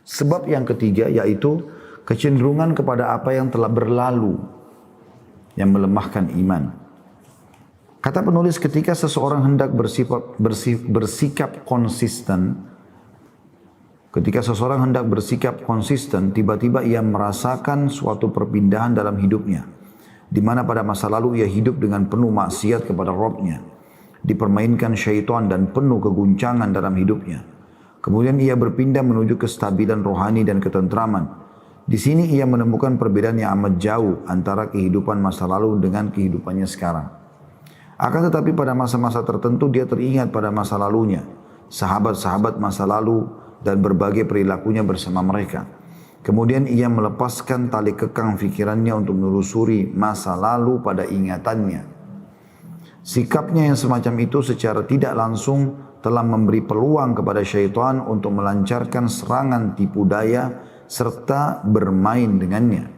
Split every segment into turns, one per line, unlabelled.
Sebab yang ketiga yaitu kecenderungan kepada apa yang telah berlalu yang melemahkan iman. Kata penulis, ketika seseorang hendak bersikap konsisten, tiba-tiba ia merasakan suatu perpindahan dalam hidupnya, di mana pada masa lalu ia hidup dengan penuh maksiat kepada Rabb-Nya, dipermainkan syaitan dan penuh keguncangan dalam hidupnya. Kemudian ia berpindah menuju kestabilan rohani dan ketentraman. Di sini ia menemukan perbedaan yang amat jauh antara kehidupan masa lalu dengan kehidupannya sekarang. Akan tetapi pada masa-masa tertentu dia teringat pada masa lalunya, sahabat-sahabat masa lalu dan berbagai perilakunya bersama mereka. Kemudian ia melepaskan tali kekang fikirannya untuk menelusuri masa lalu pada ingatannya. Sikapnya yang semacam itu secara tidak langsung telah memberi peluang kepada syaitan untuk melancarkan serangan tipu daya serta bermain dengannya.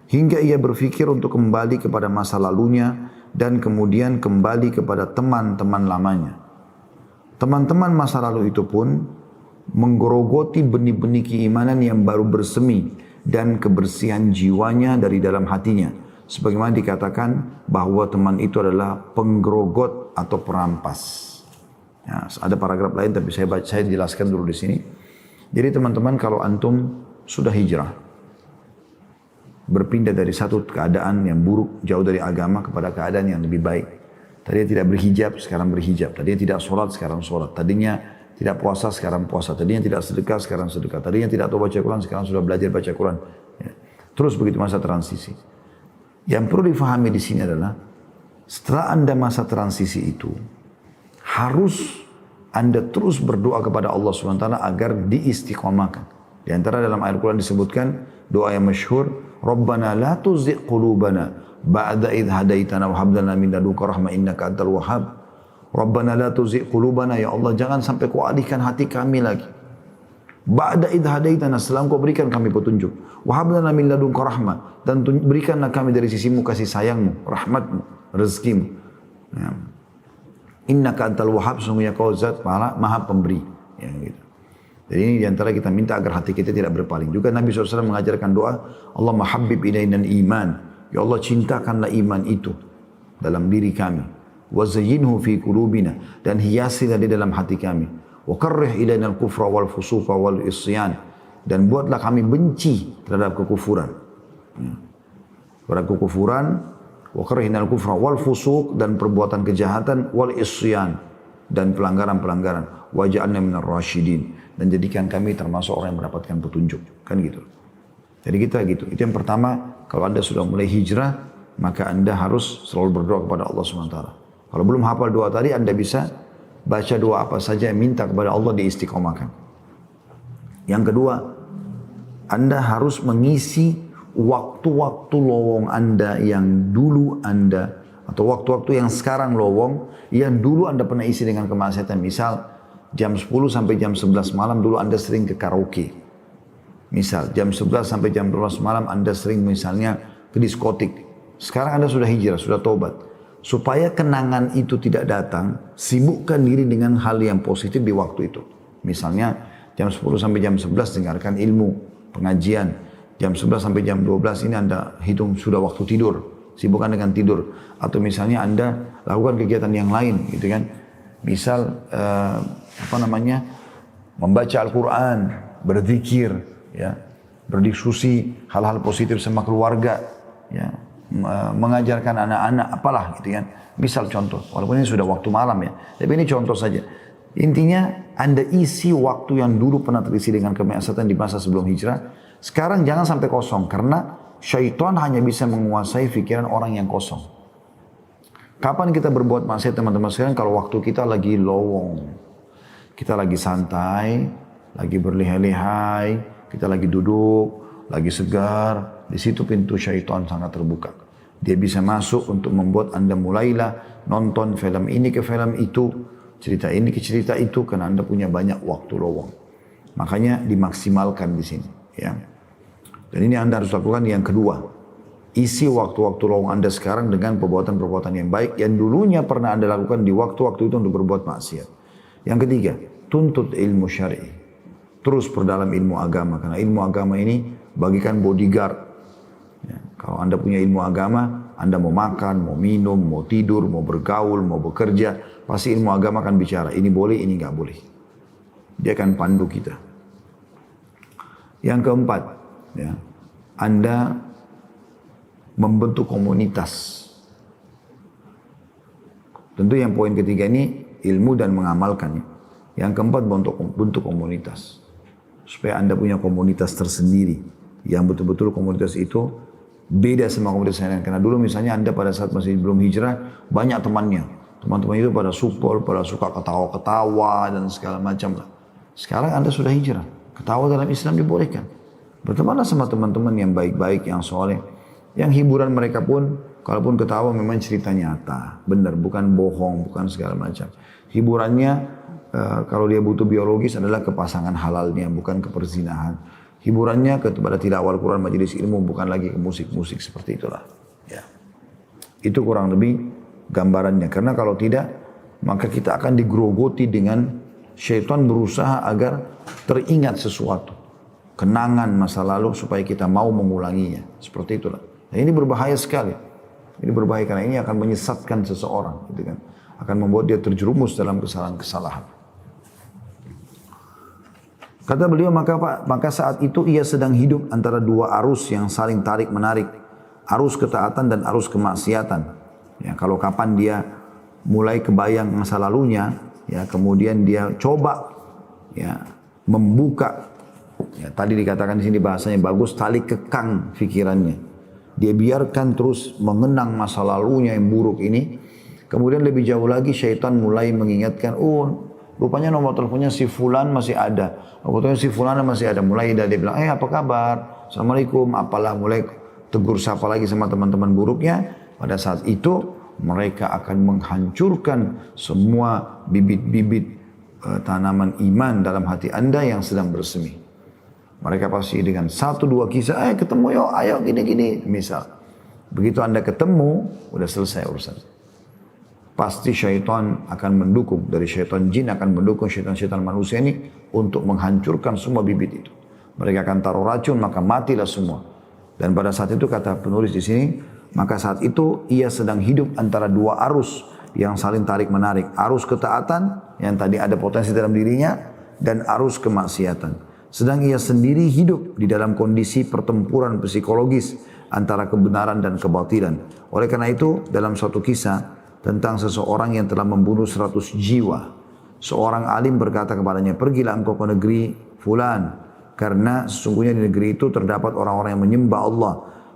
Hingga ia berfikir untuk kembali kepada masa lalunya dan kemudian kembali kepada teman-teman lamanya. Teman-teman masa lalu itu pun menggerogoti benih-benih keimanan yang baru bersemi dan kebersihan jiwanya dari dalam hatinya. Sebagaimana dikatakan bahwa teman itu adalah penggerogot atau perampas. Ya, ada paragraf lain tapi saya jelaskan dulu di sini. Jadi teman-teman, kalau antum sudah hijrah, berpindah dari satu keadaan yang buruk, jauh dari agama kepada keadaan yang lebih baik. Tadinya tidak berhijab, sekarang berhijab. Tadinya tidak sholat, sekarang sholat. Tadinya tidak puasa, sekarang puasa. Tadinya tidak sedekah, sekarang sedekah. Tadinya tidak tahu baca Quran, sekarang sudah belajar baca Quran. Ya. Terus begitu masa transisi. Yang perlu difahami di sini adalah, setelah Anda masa transisi itu, harus Anda terus berdoa kepada Allah SWT agar diistiqomahkan. Di antara dalam ayat Quran disebutkan doa yang masyhur, Rabbana la tuzigh qulubana ba'da idh hadaitana wa hab lana min ladunka rahmah innaka antal wahhab. Rabbana la tuzigh qulubana, ya Allah jangan sampai kau alihkan hati kami lagi. Ba'da idh hadaitana, setelah kau berikan kami petunjuk. Wa hab lana min ladunka rahmah, dan berikanlah kami dari sisimu kasih sayangmu, rahmatmu, rezekimu. Ya. Innaka antal wahhab, sungguhnya kau zat maha pemberi. Ya, gitu. Jadi ini diantara kita minta agar hati kita tidak berpaling. Juga Nabi SAW mengajarkan doa, Allah mahabbib ilainal iman. Ya Allah cintakanlah iman itu dalam diri kami. Wa zayyinhu fi qulubina, dan hiasilah di dalam hati kami. Wa karrih ilainal kufra wal fusuqa wal isyan, dan buatlah kami benci terhadap kekufuran. Terhadap kekufuran, wa karrih ilainal kufra wal fusuq, dan perbuatan kejahatan, wal isyan, dan pelanggaran-pelanggaran. Wa ja'alna minar rasyidin, dan jadikan kami termasuk orang yang mendapatkan petunjuk. Kan gitu. Jadi kita gitu. Itu yang pertama, kalau Anda sudah mulai hijrah, maka Anda harus selalu berdoa kepada Allah SWT. Kalau belum hafal doa tadi, Anda bisa baca doa apa saja yang minta kepada Allah diistiqomahkan. Yang kedua, Anda harus mengisi waktu-waktu lowong Anda yang dulu Anda, atau waktu-waktu yang sekarang lowong, yang dulu Anda pernah isi dengan kemaksiatan. Misal, jam 10 sampai jam 11 malam dulu Anda sering ke karaoke. Misal, jam 11 sampai jam 12 malam Anda sering misalnya ke diskotik. Sekarang Anda sudah hijrah, sudah tobat. Supaya kenangan itu tidak datang, sibukkan diri dengan hal yang positif di waktu itu. Misalnya, jam 10 sampai jam 11 dengarkan ilmu, pengajian. Jam 11 sampai jam 12 ini Anda hitung sudah waktu tidur. Sibukkan dengan tidur. Atau misalnya Anda lakukan kegiatan yang lain, gitu kan. Misal, membaca Al-Quran, berzikir, ya, berdiskusi hal-hal positif sama keluarga, ya, mengajarkan anak-anak, apalah gitu kan. Misal contoh, walaupun ini sudah waktu malam ya, tapi ini contoh saja. Intinya Anda isi waktu yang dulu pernah terisi dengan kemaksiatan di masa sebelum hijrah. Sekarang jangan sampai kosong, karena syaitan hanya bisa menguasai pikiran orang yang kosong. Kapan kita berbuat maksiat teman-teman sekalian? Kalau waktu kita lagi lowong. Kita lagi santai, lagi berlihai-lihai, kita lagi duduk, lagi segar. Di situ pintu syaitan sangat terbuka. Dia bisa masuk untuk membuat Anda mulailah nonton film ini ke film itu, cerita ini ke cerita itu, karena Anda punya banyak waktu lowong. Makanya dimaksimalkan di sini. Ya. Dan ini Anda harus lakukan yang kedua. Isi waktu-waktu lowong Anda sekarang dengan perbuatan-perbuatan yang baik yang dulunya pernah Anda lakukan di waktu-waktu itu untuk berbuat maksiat. Yang ketiga, tuntut ilmu syar'i. terus perdalam ilmu agama. Karena ilmu agama ini bagikan bodyguard. Ya, kalau Anda punya ilmu agama, Anda mau makan, mau minum, mau tidur, mau bergaul, mau bekerja, pasti ilmu agama akan bicara. Ini boleh, ini nggak boleh. Dia akan pandu kita. Yang keempat, ya, Anda membentuk komunitas. Tentu yang poin ketiga ini ilmu dan mengamalkannya. Yang keempat bentuk komunitas. Supaya Anda punya komunitas tersendiri. Yang betul-betul komunitas itu beda sama komunitas lain. Karena dulu misalnya Anda pada saat masih belum hijrah, banyak temannya. Teman-teman itu pada support, pada suka ketawa-ketawa dan segala macam lah. Sekarang Anda sudah hijrah. Ketawa dalam Islam dibolehkan. Bertemanlah sama teman-teman yang baik-baik, yang soleh. Yang hiburan mereka pun, kalaupun ketawa memang cerita nyata. Benar, bukan bohong, bukan segala macam. Hiburannya, kalau dia butuh biologis adalah ke pasangan halalnya, bukan ke perzinahan. Hiburannya kepada tilawah Al-Quran, majelis ilmu, bukan lagi ke musik-musik seperti itulah. Ya. Itu kurang lebih gambarannya. Karena kalau tidak, maka kita akan digerogoti dengan syaitan berusaha agar teringat sesuatu. Kenangan masa lalu supaya kita mau mengulanginya. Seperti itulah. Nah, ini berbahaya sekali. Ini berbahaya karena ini akan menyesatkan seseorang. Gitu kan. Akan membuat dia terjerumus dalam kesalahan-kesalahan. Kata beliau, maka saat itu ia sedang hidup antara dua arus yang saling tarik-menarik. Arus ketaatan dan arus kemaksiatan. Ya, kalau kapan dia mulai kebayang masa lalunya, ya, kemudian dia coba ya, membuka. Ya, tadi dikatakan di sini bahasanya bagus, tali kekang pikirannya. Dia biarkan terus mengenang masa lalunya yang buruk ini. Kemudian lebih jauh lagi syaitan mulai mengingatkan, oh rupanya nomor teleponnya si Fulan masih ada. Rupanya si Fulan masih ada. Mulai dia bilang, apa kabar? Assalamualaikum, apalah. Mulai tegur sapa lagi sama teman-teman buruknya. Pada saat itu mereka akan menghancurkan semua bibit-bibit tanaman iman dalam hati Anda yang sedang bersemi. Mereka pasti dengan satu dua kisah, ketemu yuk, ayo gini-gini. Misal, begitu Anda ketemu, udah selesai urusan. Pasti syaitan akan mendukung, dari syaitan jin akan mendukung syaitan-syaitan manusia ini untuk menghancurkan semua bibit itu. Mereka akan taruh racun, maka matilah semua. Dan pada saat itu kata penulis di sini, maka saat itu ia sedang hidup antara dua arus yang saling tarik-menarik. Arus ketaatan yang tadi ada potensi dalam dirinya dan arus kemaksiatan. Sedang ia sendiri hidup di dalam kondisi pertempuran psikologis antara kebenaran dan kebatilan. Oleh karena itu, dalam suatu kisah tentang seseorang yang telah membunuh 100 jiwa. Seorang alim berkata kepadanya, pergilah engkau ke negeri Fulan. Karena sesungguhnya di negeri itu terdapat orang-orang yang menyembah Allah.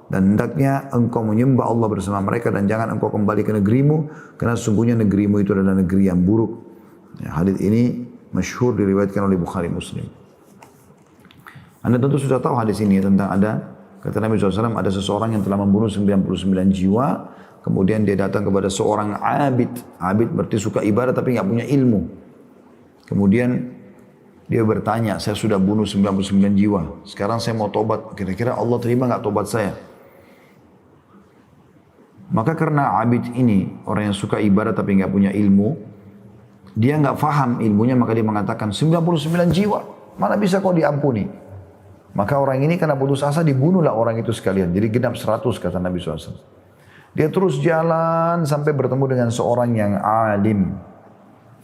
Dan hendaknya engkau menyembah Allah bersama mereka dan jangan engkau kembali ke negerimu. Karena sesungguhnya negerimu itu adalah negeri yang buruk. Ya, hadits ini masyhur diriwayatkan oleh Bukhari Muslim. Anda tentu sudah tahu hadis ini tentang kata Nabi SAW, ada seseorang yang telah membunuh 99 jiwa. Kemudian dia datang kepada seorang abid. Abid berarti suka ibadah tapi nggak punya ilmu. Kemudian dia bertanya, saya sudah bunuh 99 jiwa. Sekarang saya mau tobat. Kira-kira Allah terima nggak tobat saya? Maka karena abid ini, orang yang suka ibadah tapi nggak punya ilmu, dia nggak faham ilmunya, maka dia mengatakan 99 jiwa. Mana bisa kau diampuni? Maka orang ini karena putus asa dibunuhlah orang itu sekalian. Jadi genap 100 kata Nabi SAW. Dia terus jalan sampai bertemu dengan seorang yang alim.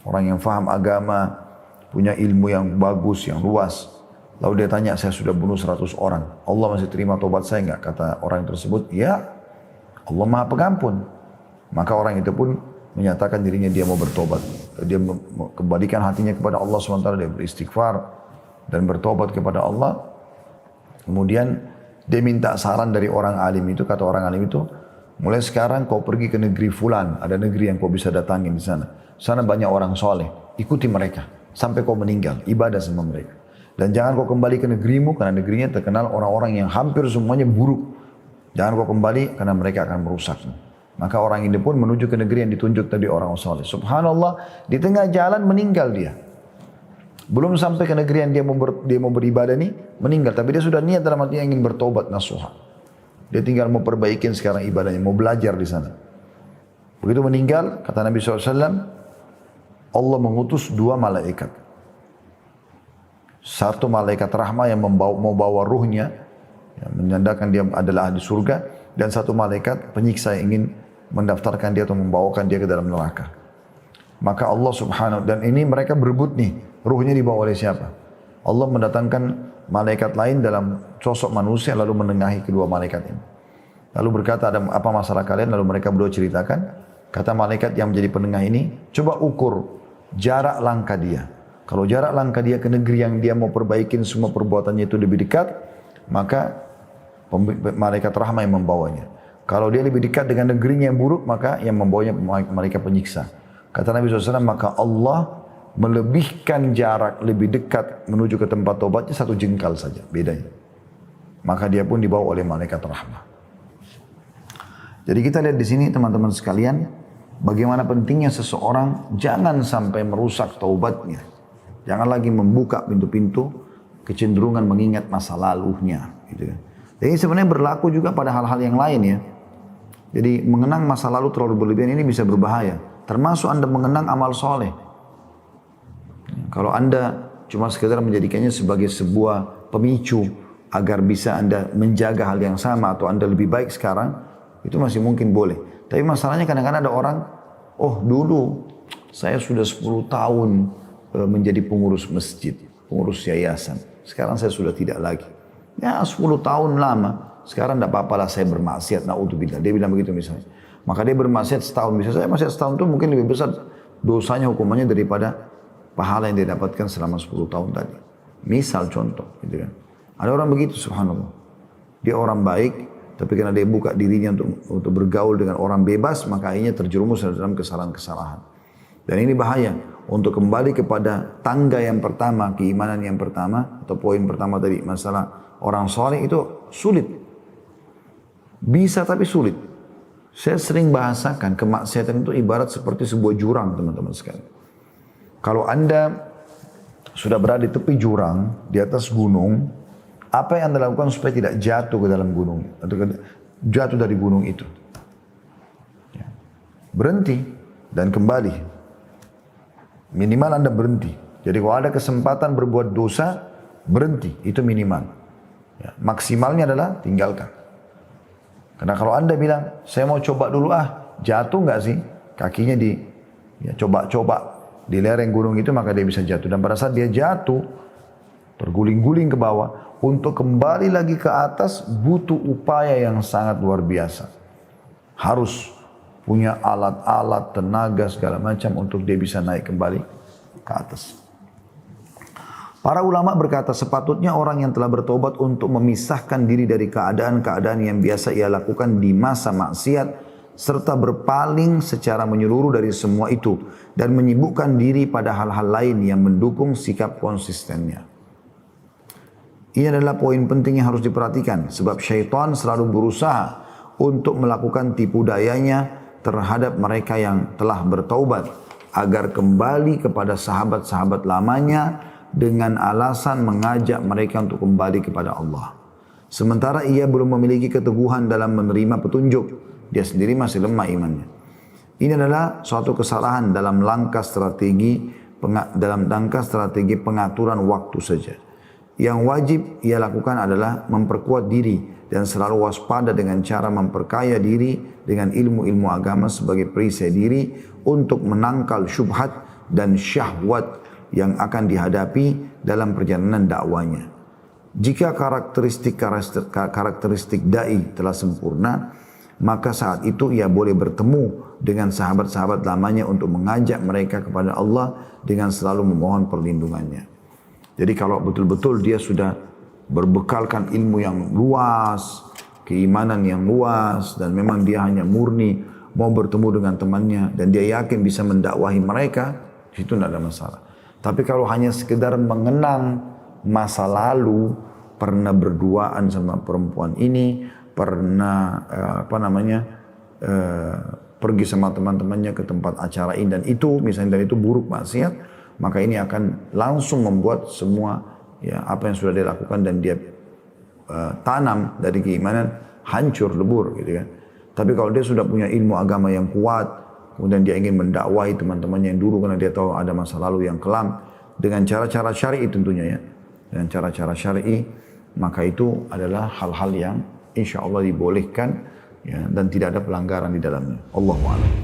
Orang yang faham agama, punya ilmu yang bagus, yang luas. Lalu dia tanya, saya sudah bunuh 100 orang. Allah masih terima tobat saya enggak? Kata orang tersebut, ya Allah Maha Pengampun. Maka orang itu pun menyatakan dirinya dia mau bertobat. Dia kembalikan hatinya kepada Allah SWT. Dia beristighfar dan bertobat kepada Allah. Kemudian dia minta saran dari orang alim itu. Kata orang alim itu, mulai sekarang kau pergi ke negeri Fulan. Ada negeri yang kau bisa datangi di sana. Sana banyak orang soleh. Ikuti mereka sampai kau meninggal. Ibadah sama mereka. Dan jangan kau kembali ke negerimu karena negerinya terkenal orang-orang yang hampir semuanya buruk. Jangan kau kembali karena mereka akan merusaknya. Maka orang ini pun menuju ke negeri yang ditunjuk tadi orang soleh. Subhanallah, di tengah jalan meninggal dia. Belum sampai ke negeri yang dia mau beribadah ini, meninggal. Tapi dia sudah niat dalam hatinya ingin bertobat nasuha. Dia tinggal mau perbaikin sekarang ibadahnya, mau belajar di sana. Begitu meninggal, kata Nabi SAW, Allah mengutus 2 malaikat. Satu malaikat rahmah yang mau bawa ruhnya, yang menandakan dia adalah ahli surga, dan satu malaikat penyiksa yang ingin mendaftarkan dia atau membawakan dia ke dalam neraka. Maka Allah subhanahu, dan ini mereka berebut nih, ruhnya dibawa oleh siapa? Allah mendatangkan malaikat lain dalam sosok manusia lalu menengahi kedua malaikat ini. Lalu berkata, ada apa masalah kalian? Lalu mereka berdua ceritakan. Kata malaikat yang menjadi penengah ini, coba ukur jarak langkah dia. Kalau jarak langkah dia ke negeri yang dia mau perbaikin semua perbuatannya itu lebih dekat, maka malaikat rahmah yang membawanya. Kalau dia lebih dekat dengan negerinya yang buruk, maka yang membawanya malaikat penyiksa. Kata Nabi SAW, maka Allah melebihkan jarak lebih dekat menuju ke tempat taubatnya 1 jengkal saja, bedanya. Maka dia pun dibawa oleh malaikat rahmah. Jadi kita lihat di sini teman-teman sekalian, bagaimana pentingnya seseorang jangan sampai merusak taubatnya. Jangan lagi membuka pintu-pintu kecenderungan mengingat masa lalunya. Gitu kan. Jadi sebenarnya berlaku juga pada hal-hal yang lain ya. Jadi mengenang masa lalu terlalu berlebihan ini bisa berbahaya. Termasuk Anda mengenang amal soleh. Kalau Anda cuma sekedar menjadikannya sebagai sebuah pemicu agar bisa Anda menjaga hal yang sama atau Anda lebih baik sekarang, itu masih mungkin boleh. Tapi masalahnya kadang-kadang ada orang, oh dulu saya sudah 10 tahun menjadi pengurus masjid, pengurus yayasan. Sekarang saya sudah tidak lagi. Ya 10 tahun lama, sekarang tidak apa-apalah saya bermaksiat, na'udzubillah. Dia bilang begitu misalnya. Maka dia bermaksiat setahun, bisa saya maksiat setahun itu mungkin lebih besar dosanya, hukumannya daripada pahala yang dia dapatkan selama 10 tahun tadi. Misal contoh, gitu kan. Ada orang begitu, subhanallah. Dia orang baik, tapi karena dia buka dirinya untuk bergaul dengan orang bebas, maka akhirnya terjerumus dalam kesalahan-kesalahan. Dan ini bahaya. Untuk kembali kepada tangga yang pertama, keimanan yang pertama, atau poin pertama tadi, masalah orang soleh itu sulit. Bisa tapi sulit. Saya sering bahasakan, kemaksiatan itu ibarat seperti sebuah jurang teman-teman sekalian. Kalau Anda sudah berada di tepi jurang, di atas gunung, apa yang Anda lakukan supaya tidak jatuh ke dalam gunung, atau jatuh dari gunung itu? Berhenti dan kembali. Minimal Anda berhenti. Jadi kalau ada kesempatan berbuat dosa, berhenti. Itu minimal. Ya, maksimalnya adalah tinggalkan. Karena kalau Anda bilang, saya mau coba dulu jatuh nggak sih? Kakinya coba-coba di lereng gunung itu, maka dia bisa jatuh. Dan pada saat dia jatuh, terguling-guling ke bawah, untuk kembali lagi ke atas butuh upaya yang sangat luar biasa. Harus punya alat-alat, tenaga, segala macam untuk dia bisa naik kembali ke atas. Para ulama berkata sepatutnya orang yang telah bertobat untuk memisahkan diri dari keadaan-keadaan yang biasa ia lakukan di masa maksiat, serta berpaling secara menyeluruh dari semua itu, dan menyibukkan diri pada hal-hal lain yang mendukung sikap konsistennya. Ini adalah poin penting yang harus diperhatikan, sebab syaitan selalu berusaha untuk melakukan tipu dayanya terhadap mereka yang telah bertaubat agar kembali kepada sahabat-sahabat lamanya dengan alasan mengajak mereka untuk kembali kepada Allah. Sementara ia belum memiliki keteguhan dalam menerima petunjuk, dia sendiri masih lemah imannya. Ini adalah suatu kesalahan dalam langkah strategi pengaturan waktu saja. Yang wajib ia lakukan adalah memperkuat diri dan selalu waspada dengan cara memperkaya diri dengan ilmu-ilmu agama sebagai perisai diri untuk menangkal syubhat dan syahwat yang akan dihadapi dalam perjalanan dakwanya. Jika karakteristik dai telah sempurna, maka saat itu ia boleh bertemu dengan sahabat-sahabat lamanya untuk mengajak mereka kepada Allah dengan selalu memohon perlindungannya. Jadi kalau betul-betul dia sudah berbekalkan ilmu yang luas, keimanan yang luas, dan memang dia hanya murni mau bertemu dengan temannya, dan dia yakin bisa mendakwahi mereka, itu tidak ada masalah. Tapi kalau hanya sekedar mengenang masa lalu, pernah berduaan sama perempuan ini, pernah pergi sama teman-temannya ke tempat acara ini dan itu, misalnya dari itu buruk maksiat, maka ini akan langsung membuat semua apa yang sudah dia lakukan dan dia tanam dari keimanan hancur lebur gitu kan. Tapi kalau dia sudah punya ilmu agama yang kuat, kemudian dia ingin mendakwahi teman-temannya yang dulu karena dia tahu ada masa lalu yang kelam dengan cara-cara syar'i tentunya ya. dengan cara-cara syar'i, maka itu adalah hal-hal yang insya Allah dibolehkan ya, dan tidak ada pelanggaran di dalamnya. Allahu a'lam.